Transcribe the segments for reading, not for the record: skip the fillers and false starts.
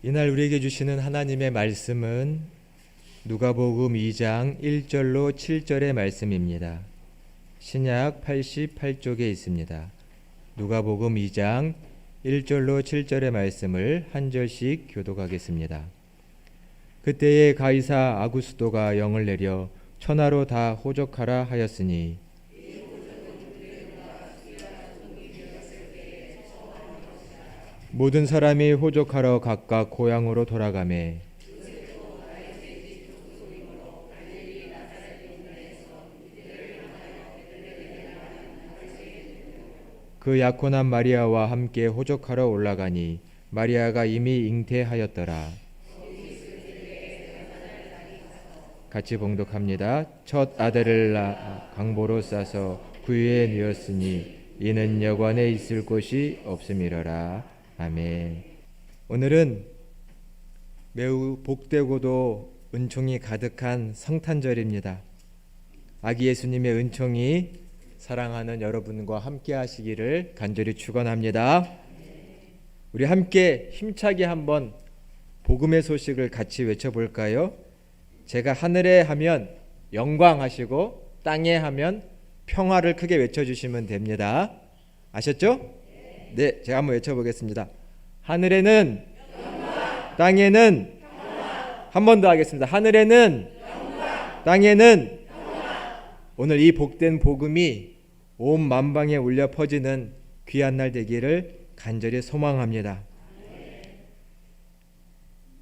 이날 우리에게 주시는 하나님의 말씀은 누가복음 2장 1절로 7절의 말씀입니다. 신약 88쪽에 있습니다. 누가복음 2장 1절로 7절의 말씀을 한 절씩 교독하겠습니다. 그때에 가이사 아구스도가 영을 내려 천하로 다 호적하라 하였으니 모든 사람이 호적하러 각각 고향으로 돌아가매 그 약혼한 마리아와 함께 호적하러 올라가니 마리아가 이미 잉태하였더라. 같이 봉독합니다. 첫 아들을 강보로 싸서 구유에 누었으니 이는 여관에 있을 곳이 없음이러라. 아멘. 오늘은 매우 복되고도 은총이 가득한 성탄절입니다. 아기 예수님의 은총이 사랑하는 여러분과 함께 하시기를 간절히 축원합니다. 우리 함께 힘차게 한번 복음의 소식을 같이 외쳐볼까요? 제가 하늘에 하면 영광 하시고 땅에 하면 평화를 크게 외쳐주시면 됩니다. 아셨죠? 네, 제가 한번 외쳐보겠습니다. 하늘에는 영광, 땅에는 평화. 한 번 더 하겠습니다. 하늘에는 영광, 땅에는 평화. 오늘 이 복된 복음이 온 만방에 울려 퍼지는 귀한 날 되기를 간절히 소망합니다.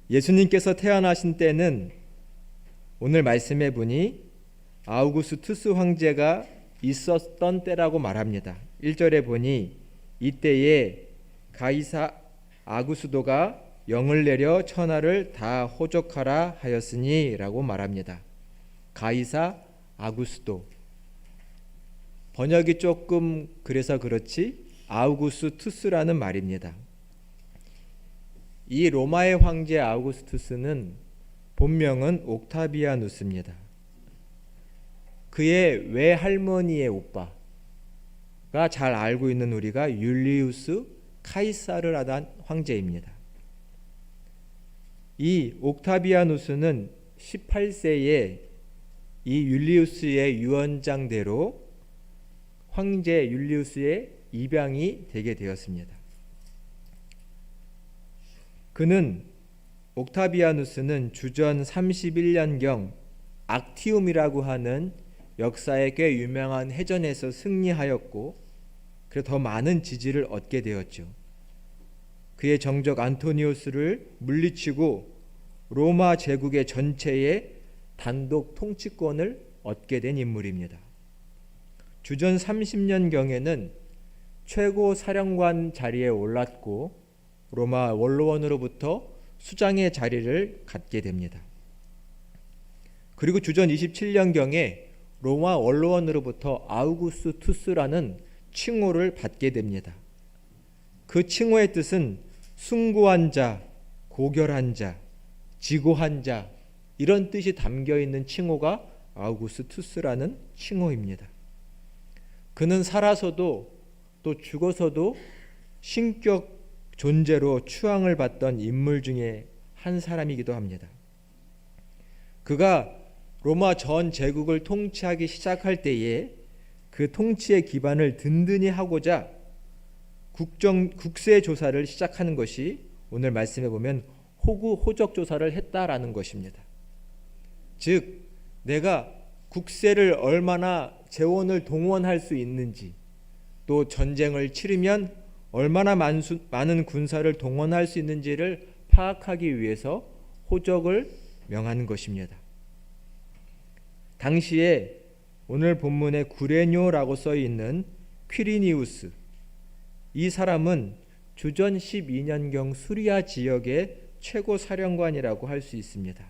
예수님께서 태어나신 때는 오늘 말씀해 보니 아우구스투스 황제가 있었던 때라고 말합니다. 1절에 보니 이때에 가이사 아구스도가 영을 내려 천하를 다 호적하라 하였으니 라고 말합니다. 가이사 아구스도, 번역이 조금 그래서 그렇지 아우구스투스라는 말입니다. 이 로마의 황제 아우구스투스는 본명은 옥타비아누스입니다. 그의 외할머니의 오빠가 잘 알고 있는 우리가 율리우스 카이사르라는 황제입니다. 이 옥타비아누스는 18세에 이 율리우스의 유언장대로 황제 율리우스의 입양이 되게 되었습니다. 옥타비아누스는 주전 31년경 악티움이라고 하는 역사에 꽤 유명한 해전에서 승리하였고 그래서 더 많은 지지를 얻게 되었죠. 그의 정적 안토니우스를 물리치고 로마 제국의 전체의 단독 통치권을 얻게 된 인물입니다. 주전 30년경에는 최고 사령관 자리에 올랐고 로마 원로원으로부터 수장의 자리를 갖게 됩니다. 그리고 주전 27년경에 로마 원로원으로부터 아우구스투스라는 칭호를 받게 됩니다. 그 칭호의 뜻은 숭고한 자, 고결한 자, 지고한 자 이런 뜻이 담겨있는 칭호가 아우구스투스라는 칭호입니다. 그는 살아서도 또 죽어서도 신격 존재로 추앙을 받던 인물 중에 한 사람이기도 합니다. 그가 로마 전 제국을 통치하기 시작할 때에 그 통치의 기반을 든든히 하고자 국세 조사를 시작하는 것이 오늘 말씀해 보면 호적 조사를 했다라는 것입니다. 즉 내가 국세를 얼마나 재원을 동원할 수 있는지 또 전쟁을 치르면 얼마나 많은 군사를 동원할 수 있는지를 파악하기 위해서 호적을 명하는 것입니다. 당시에 오늘 본문에 구레뇨라고 써있는 퀴리니우스, 이 사람은 주전 12년경 수리아 지역의 최고 사령관이라고 할 수 있습니다.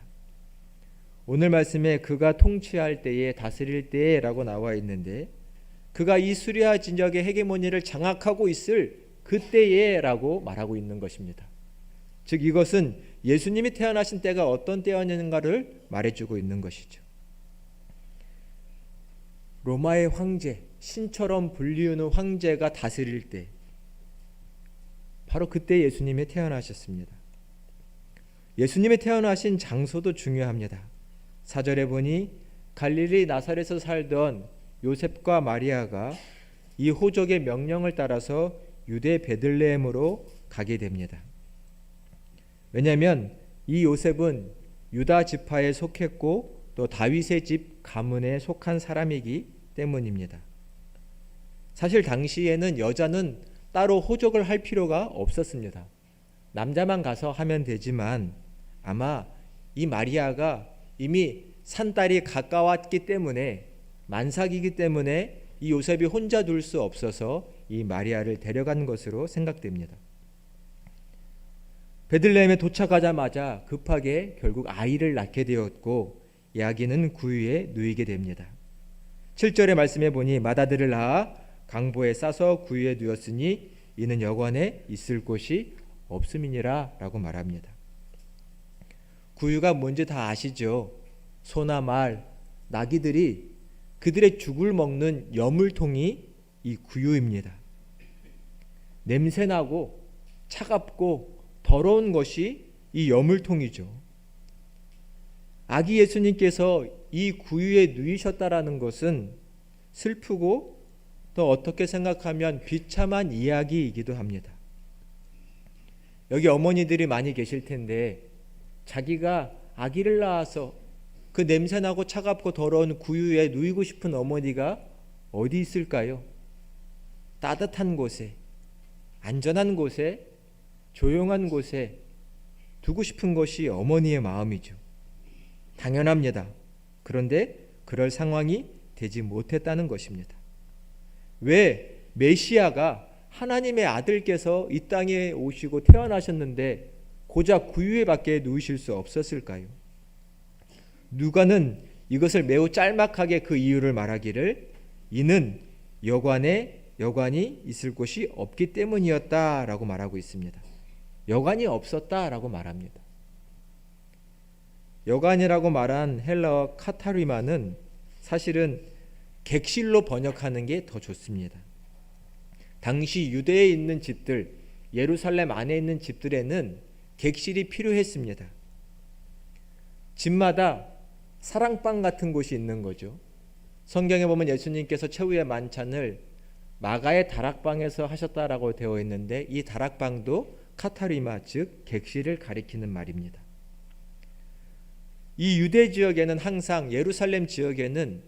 오늘 말씀에 그가 통치할 때에 다스릴 때라고 나와 있는데 그가 이 수리아 지역의 헤게모니를 장악하고 있을 그때에 라고 말하고 있는 것입니다. 즉 이것은 예수님이 태어나신 때가 어떤 때였는가를 말해주고 있는 것이죠. 로마의 황제, 신처럼 불리우는 황제가 다스릴 때 바로 그때 예수님이 태어나셨습니다. 예수님이 태어나신 장소도 중요합니다. 4절에 보니 갈릴리 나사렛에서 살던 요셉과 마리아가 이 호족의 명령을 따라서 유대 베들레헴으로 가게 됩니다. 왜냐하면 이 요셉은 유다 지파에 속했고 또 다윗의 집 가문에 속한 사람이기 때문입니다. 사실 당시에는 여자는 따로 호족을 할 필요가 없었습니다. 남자만 가서 하면 되지만 아마 이 마리아가 이미 산딸이 가까웠기 때문에 만삭이기 때문에 이 요셉이 혼자 둘 수 없어서 이 마리아를 데려간 것으로 생각됩니다. 베들레헴에 도착하자마자 급하게 결국 아이를 낳게 되었고 이 아기는 구유에 누이게 됩니다. 7절의 말씀에 보니 맏아들을 낳아 강보에 싸서 구유에 누였으니 이는 여관에 있을 곳이 없음이니라 라고 말합니다. 구유가 뭔지 다 아시죠? 소나 말, 나귀들이 그들의 죽을 먹는 여물통이 이 구유입니다. 냄새나고 차갑고 더러운 것이 이 여물통이죠. 아기 예수님께서 이 구유에 누이셨다라는 것은 슬프고 또 어떻게 생각하면 비참한 이야기이기도 합니다. 여기 어머니들이 많이 계실 텐데 자기가 아기를 낳아서 그 냄새나고 차갑고 더러운 구유에 누이고 싶은 어머니가 어디 있을까요? 따뜻한 곳에, 안전한 곳에, 조용한 곳에 두고 싶은 것이 어머니의 마음이죠. 당연합니다. 그런데 그럴 상황이 되지 못했다는 것입니다. 왜 메시아가 하나님의 아들께서 이 땅에 오시고 태어나셨는데 고작 구유에 밖에 누이실 수 없었을까요? 누가는 이것을 매우 짤막하게 그 이유를 말하기를 이는 여관이 있을 곳이 없기 때문이었다라고 말하고 있습니다. 여관이 없었다라고 말합니다. 여관이라고 말한 헬라어 카타리마는 사실은 객실로 번역하는 게 더 좋습니다. 당시 유대에 있는 집들, 예루살렘 안에 있는 집들에는 객실이 필요했습니다. 집마다 사랑방 같은 곳이 있는 거죠. 성경에 보면 예수님께서 최후의 만찬을 마가의 다락방에서 하셨다라고 되어 있는데 이 다락방도 카타리마 즉 객실을 가리키는 말입니다. 이 유대 지역에는 항상 예루살렘 지역에는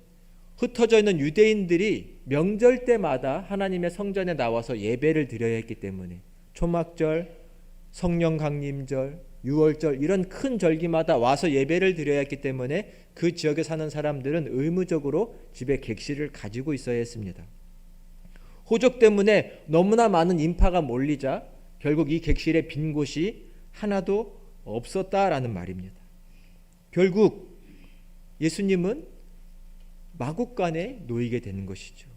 흩어져 있는 유대인들이 명절 때마다 하나님의 성전에 나와서 예배를 드려야 했기 때문에 초막절, 성령 강림절, 유월절 이런 큰 절기마다 와서 예배를 드려야 했기 때문에 그 지역에 사는 사람들은 의무적으로 집에 객실을 가지고 있어야 했습니다. 호적 때문에 너무나 많은 인파가 몰리자 결국 이 객실에 빈 곳이 하나도 없었다라는 말입니다. 결국 예수님은 마국간에 놓이게 되는 것이죠.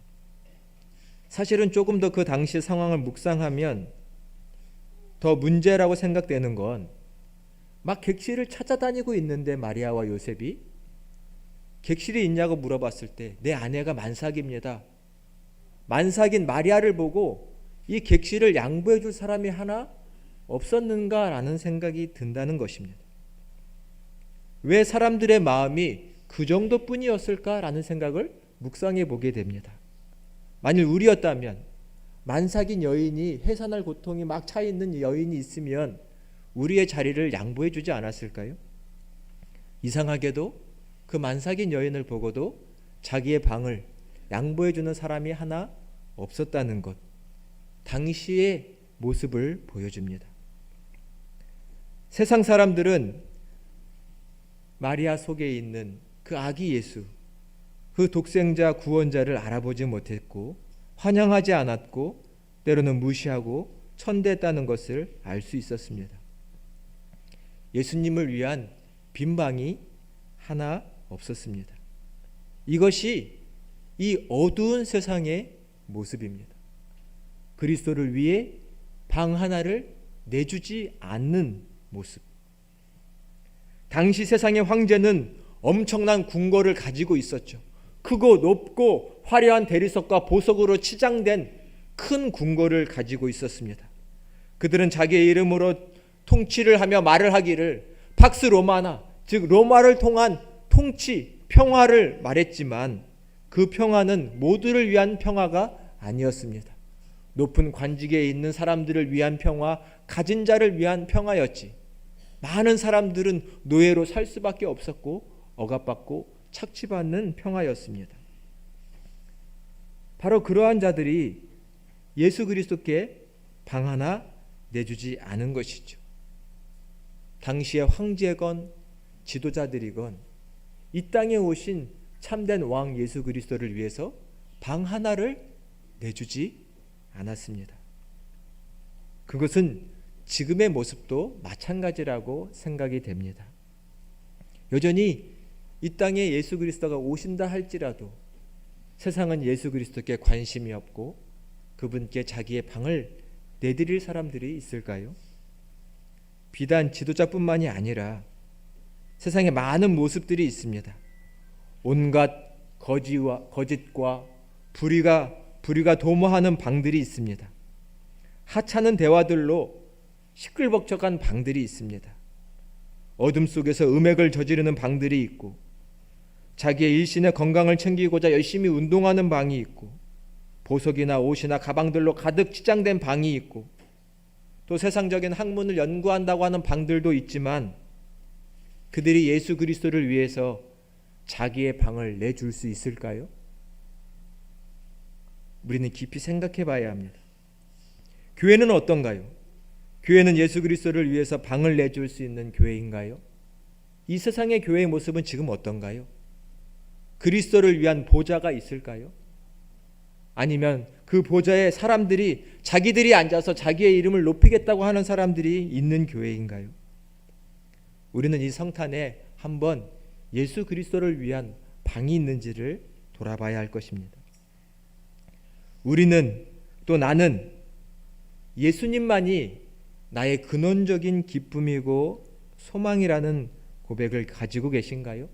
사실은 조금 더 그 당시 상황을 묵상하면 더 문제라고 생각되는 건 막 객실을 찾아다니고 있는데 마리아와 요셉이 객실이 있냐고 물어봤을 때 내 아내가 만삭입니다. 만삭인 마리아를 보고 이 객실을 양보해 줄 사람이 하나 없었는가라는 생각이 든다는 것입니다. 왜 사람들의 마음이 그 정도뿐이었을까라는 생각을 묵상해 보게 됩니다. 만일 우리였다면 만삭인 여인이 해산할 고통이 막 차 있는 여인이 있으면 우리의 자리를 양보해 주지 않았을까요? 이상하게도 그 만삭인 여인을 보고도 자기의 방을 양보해 주는 사람이 하나 없었다는 것, 당시의 모습을 보여줍니다. 세상 사람들은 마리아 속에 있는 그 아기 예수, 그 독생자 구원자를 알아보지 못했고 환영하지 않았고 때로는 무시하고 천대했다는 것을 알 수 있었습니다. 예수님을 위한 빈 방이 하나 없었습니다. 이것이 이 어두운 세상의 모습입니다. 그리스도를 위해 방 하나를 내주지 않는 모습. 당시 세상의 황제는 엄청난 궁궐을 가지고 있었죠. 크고 높고 화려한 대리석과 보석으로 치장된 큰 궁궐을 가지고 있었습니다. 그들은 자기의 이름으로 통치를 하며 말을 하기를 팍스 로마나, 즉 로마를 통한 통치, 평화를 말했지만 그 평화는 모두를 위한 평화가 아니었습니다. 높은 관직에 있는 사람들을 위한 평화, 가진 자를 위한 평화였지. 많은 사람들은 노예로 살 수밖에 없었고 억압받고 착취받는 평화였습니다. 바로 그러한 자들이 예수 그리스도께 방 하나 내주지 않은 것이죠. 당시의 황제건 지도자들이건 이 땅에 오신 참된 왕 예수 그리스도를 위해서 방 하나를 내주지 않았습니다. 그것은 지금의 모습도 마찬가지라고 생각이 됩니다. 여전히 이 땅에 예수 그리스도가 오신다 할지라도 세상은 예수 그리스도께 관심이 없고 그분께 자기의 방을 내드릴 사람들이 있을까요? 비단 지도자뿐만이 아니라 세상에 많은 모습들이 있습니다. 온갖 거짓과 불의가 도모하는 방들이 있습니다. 하찮은 대화들로 시끌벅적한 방들이 있습니다. 어둠 속에서 음행을 저지르는 방들이 있고 자기의 일신의 건강을 챙기고자 열심히 운동하는 방이 있고 보석이나 옷이나 가방들로 가득 치장된 방이 있고 또 세상적인 학문을 연구한다고 하는 방들도 있지만 그들이 예수 그리스도를 위해서 자기의 방을 내줄 수 있을까요? 우리는 깊이 생각해 봐야 합니다. 교회는 어떤가요? 교회는 예수 그리스도를 위해서 방을 내줄 수 있는 교회인가요? 이 세상의 교회의 모습은 지금 어떤가요? 그리스도를 위한 보좌가 있을까요? 아니면 그 보좌에 사람들이 자기들이 앉아서 자기의 이름을 높이겠다고 하는 사람들이 있는 교회인가요? 우리는 이 성탄에 한번 예수 그리스도를 위한 방이 있는지를 돌아봐야 할 것입니다. 우리는 또 나는 예수님만이 나의 근원적인 기쁨이고 소망이라는 고백을 가지고 계신가요?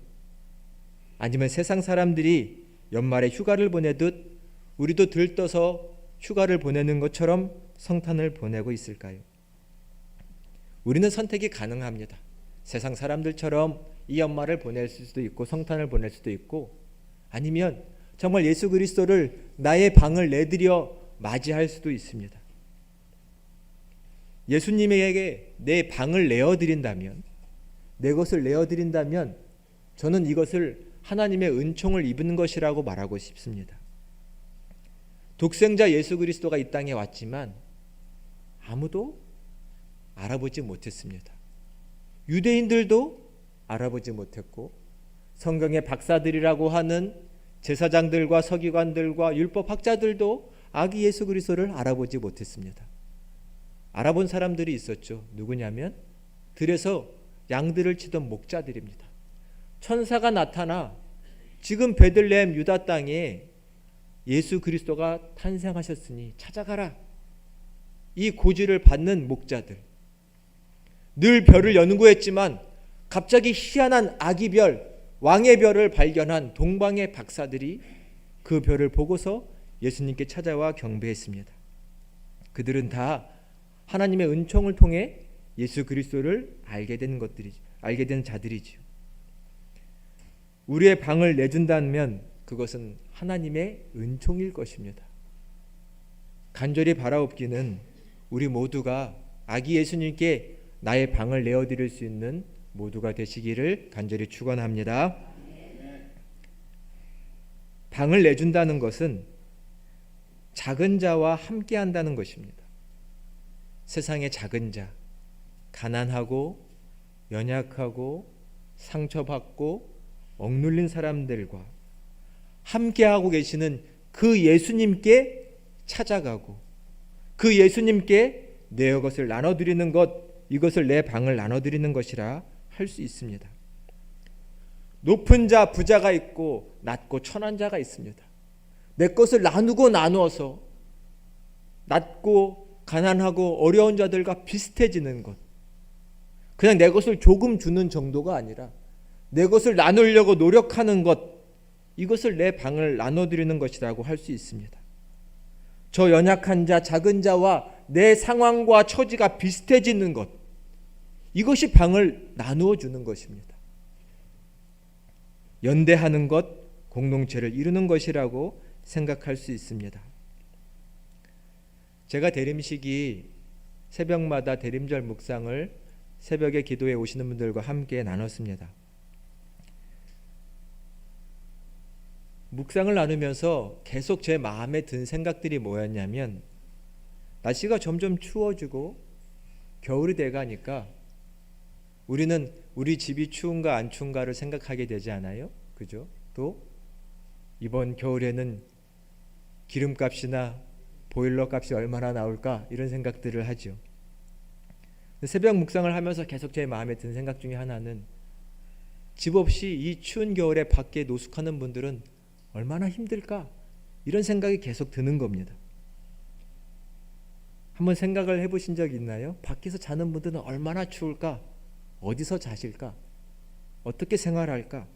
아니면 세상 사람들이 연말에 휴가를 보내듯 우리도 들떠서 휴가를 보내는 것처럼 성탄을 보내고 있을까요? 우리는 선택이 가능합니다. 세상 사람들처럼 이 연말을 보낼 수도 있고 성탄을 보낼 수도 있고 아니면 정말 예수 그리스도를 나의 방을 내드려 맞이할 수도 있습니다. 예수님에게 내 방을 내어드린다면 내 것을 내어드린다면 저는 이것을 하나님의 은총을 입은 것이라고 말하고 싶습니다. 독생자 예수 그리스도가 이 땅에 왔지만 아무도 알아보지 못했습니다. 유대인들도 알아보지 못했고 성경의 박사들이라고 하는 제사장들과 서기관들과 율법학자들도 아기 예수 그리스도를 알아보지 못했습니다. 알아본 사람들이 있었죠. 누구냐면 들에서 양들을 치던 목자들입니다. 천사가 나타나 지금 베들레헴 유다 땅에 예수 그리스도가 탄생하셨으니 찾아가라. 이 고지를 받는 목자들. 늘 별을 연구했지만 갑자기 희한한 아기 별, 왕의 별을 발견한 동방의 박사들이 그 별을 보고서 예수님께 찾아와 경배했습니다. 그들은 다 하나님의 은총을 통해 예수 그리스도를 알게 된 자들이지요. 우리의 방을 내준다면 그것은 하나님의 은총일 것입니다. 간절히 바라옵기는 우리 모두가 아기 예수님께 나의 방을 내어드릴 수 있는 모두가 되시기를 간절히 축원합니다. 방을 내준다는 것은 작은 자와 함께 한다는 것입니다. 세상의 작은 자, 가난하고 연약하고 상처받고 억눌린 사람들과 함께하고 계시는 그 예수님께 찾아가고 그 예수님께 내 것을 나눠드리는 것, 이것을 내 방을 나눠드리는 것이라 할 수 있습니다. 높은 자, 부자가 있고 낮고 천한 자가 있습니다. 내 것을 나누어서 낮고 가난하고 어려운 자들과 비슷해지는 것, 그냥 내 것을 조금 주는 정도가 아니라 내 것을 나누려고 노력하는 것, 이것을 내 방을 나눠드리는 것이라고 할 수 있습니다. 저 연약한 자, 작은 자와 내 상황과 처지가 비슷해지는 것, 이것이 방을 나누어 주는 것입니다. 연대하는 것, 공동체를 이루는 것이라고 생각할 수 있습니다. 제가 대림식이 새벽마다 대림절 묵상을 새벽에 기도에 오시는 분들과 함께 나눴습니다. 묵상을 나누면서 계속 제 마음에 든 생각들이 뭐였냐면, 날씨가 점점 추워지고 겨울이 돼가니까 우리는 우리 집이 추운가 안 추운가를 생각하게 되지 않아요? 그죠? 또 이번 겨울에는 기름값이나 보일러 값이 얼마나 나올까 이런 생각들을 하죠. 새벽 묵상을 하면서 계속 제 마음에 든 생각 중에 하나는, 집 없이 이 추운 겨울에 밖에 노숙하는 분들은 얼마나 힘들까 이런 생각이 계속 드는 겁니다. 한번 생각을 해보신 적 있나요? 밖에서 자는 분들은 얼마나 추울까? 어디서 자실까? 어떻게 생활할까?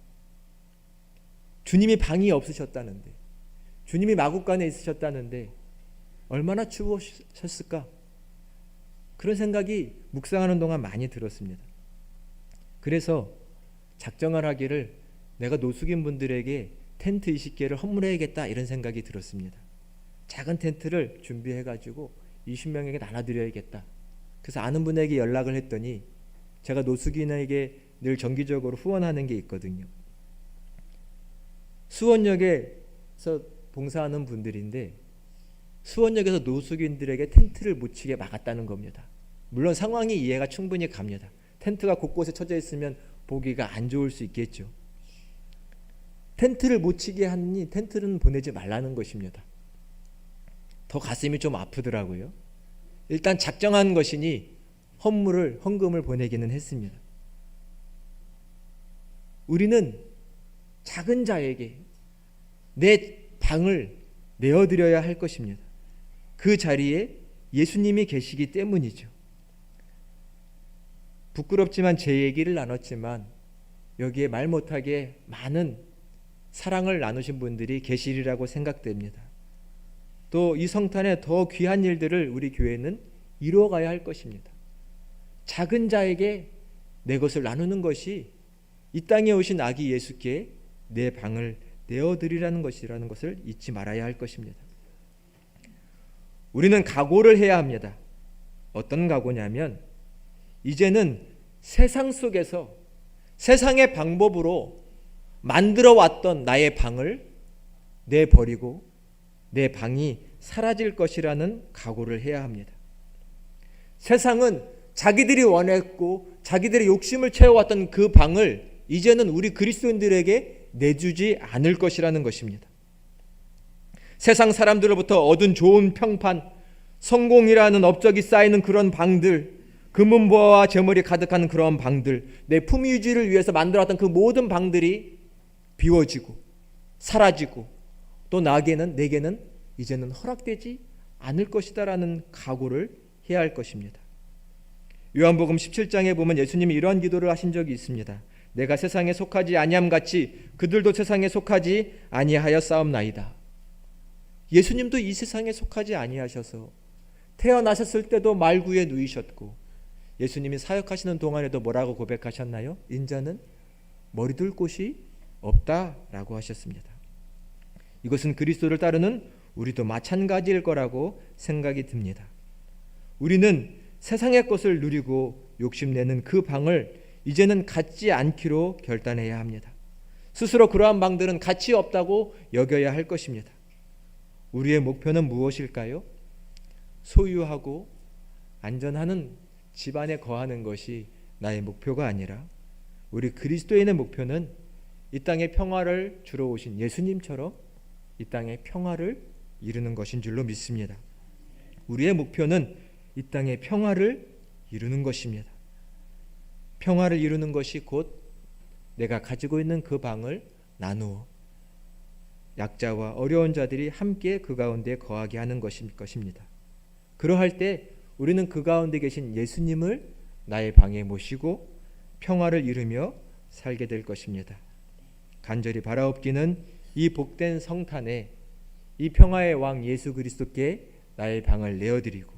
주님이 방이 없으셨다는데, 주님이 마국간에 있으셨다는데 얼마나 추우셨을까? 그런 생각이 묵상하는 동안 많이 들었습니다. 그래서 작정을 하기를, 내가 노숙인 분들에게 텐트 20개를 헌물해야겠다 이런 생각이 들었습니다. 작은 텐트를 준비해가지고 20명에게 나눠드려야겠다. 그래서 아는 분에게 연락을 했더니, 제가 노숙인에게 늘 정기적으로 후원하는 게 있거든요. 수원역에서 봉사하는 분들인데, 수원역에서 노숙인들에게 텐트를 못 치게 막았다는 겁니다. 물론 상황이 이해가 충분히 갑니다. 텐트가 곳곳에 쳐져 있으면 보기가 안 좋을 수 있겠죠. 텐트를 못 치게 하니 텐트는 보내지 말라는 것입니다. 더 가슴이 좀 아프더라고요. 일단 작정한 것이니 헌금을 보내기는 했습니다. 우리는 작은 자에게 내 방을 내어드려야 할 것입니다. 그 자리에 예수님이 계시기 때문이죠. 부끄럽지만 제 얘기를 나눴지만 여기에 말 못하게 많은 사랑을 나누신 분들이 계시리라고 생각됩니다. 또 이 성탄에 더 귀한 일들을 우리 교회는 이루어가야 할 것입니다. 작은 자에게 내 것을 나누는 것이 이 땅에 오신 아기 예수께 내 방을 내어드리라는 것이라는 것을 잊지 말아야 할 것입니다. 우리는 각오를 해야 합니다. 어떤 각오냐면, 이제는 세상 속에서 세상의 방법으로 만들어 왔던 나의 방을 내버리고 내 방이 사라질 것이라는 각오를 해야 합니다. 세상은 자기들이 원했고 자기들의 욕심을 채워왔던 그 방을 이제는 우리 그리스도인들에게 내주지 않을 것이라는 것입니다. 세상 사람들로부터 얻은 좋은 평판, 성공이라는 업적이 쌓이는 그런 방들, 금은보화와 재물이 가득한 그런 방들, 내 품위유지를 위해서 만들어왔던 그 모든 방들이 비워지고 사라지고, 또 내게는 이제는 허락되지 않을 것이다라는 각오를 해야 할 것입니다. 요한복음 17장에 보면 예수님이 이러한 기도를 하신 적이 있습니다. 내가 세상에 속하지 아니함 같이 그들도 세상에 속하지 아니하였사옵나이다. 예수님도 이 세상에 속하지 아니하셔서 태어나셨을 때도 말구에 누이셨고, 예수님이 사역하시는 동안에도 뭐라고 고백하셨나요? 인자는 머리둘 곳이 없다라고 하셨습니다. 이것은 그리스도를 따르는 우리도 마찬가지일 거라고 생각이 듭니다. 우리는 세상의 것을 누리고 욕심내는 그 방을 이제는 갖지 않기로 결단해야 합니다. 스스로 그러한 방들은 가치 없다고 여겨야 할 것입니다. 우리의 목표는 무엇일까요? 소유하고 안전하는 집안에 거하는 것이 나의 목표가 아니라, 우리 그리스도인의 목표는 이 땅에 평화를 주러 오신 예수님처럼 이 땅에 평화를 이루는 것인 줄로 믿습니다. 우리의 목표는 이 땅에 평화를 이루는 것입니다. 평화를 이루는 것이 곧 내가 가지고 있는 그 방을 나누어 약자와 어려운 자들이 함께 그 가운데 거하게 하는 것입니다. 그러할 때 우리는 그 가운데 계신 예수님을 나의 방에 모시고 평화를 이루며 살게 될 것입니다. 간절히 바라옵기는 이 복된 성탄에 이 평화의 왕 예수 그리스도께 나의 방을 내어드리고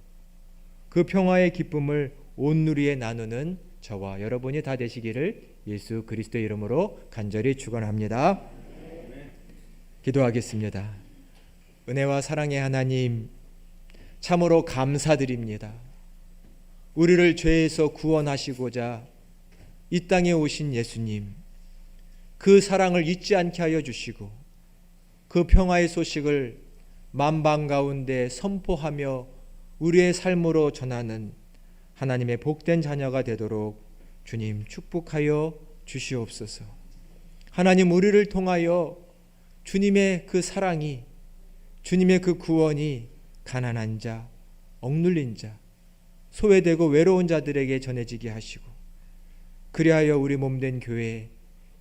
그 평화의 기쁨을 온 누리에 나누는 저와 여러분이 다 되시기를 예수 그리스도의 이름으로 간절히 축원합니다. 기도하겠습니다. 은혜와 사랑의 하나님, 참으로 감사드립니다. 우리를 죄에서 구원하시고자 이 땅에 오신 예수님, 그 사랑을 잊지 않게 하여 주시고 그 평화의 소식을 만방 가운데 선포하며 우리의 삶으로 전하는 하나님의 복된 자녀가 되도록 주님 축복하여 주시옵소서. 하나님, 우리를 통하여 주님의 그 사랑이, 주님의 그 구원이 가난한 자, 억눌린 자, 소외되고 외로운 자들에게 전해지게 하시고, 그리하여 우리 몸된 교회,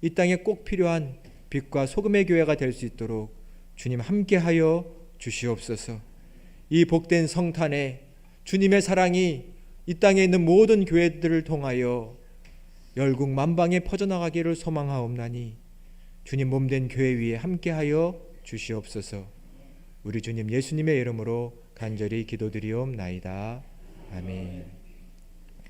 이 땅에 꼭 필요한 빛과 소금의 교회가 될 수 있도록 주님 함께하여 주시옵소서. 이 복된 성탄에 주님의 사랑이 이 땅에 있는 모든 교회들을 통하여 열국 만방에 퍼져나가기를 소망하옵나니 주님 몸된 교회 위에 함께하여 주시옵소서. 우리 주님 예수님의 이름으로 간절히 기도드리옵나이다. 아멘.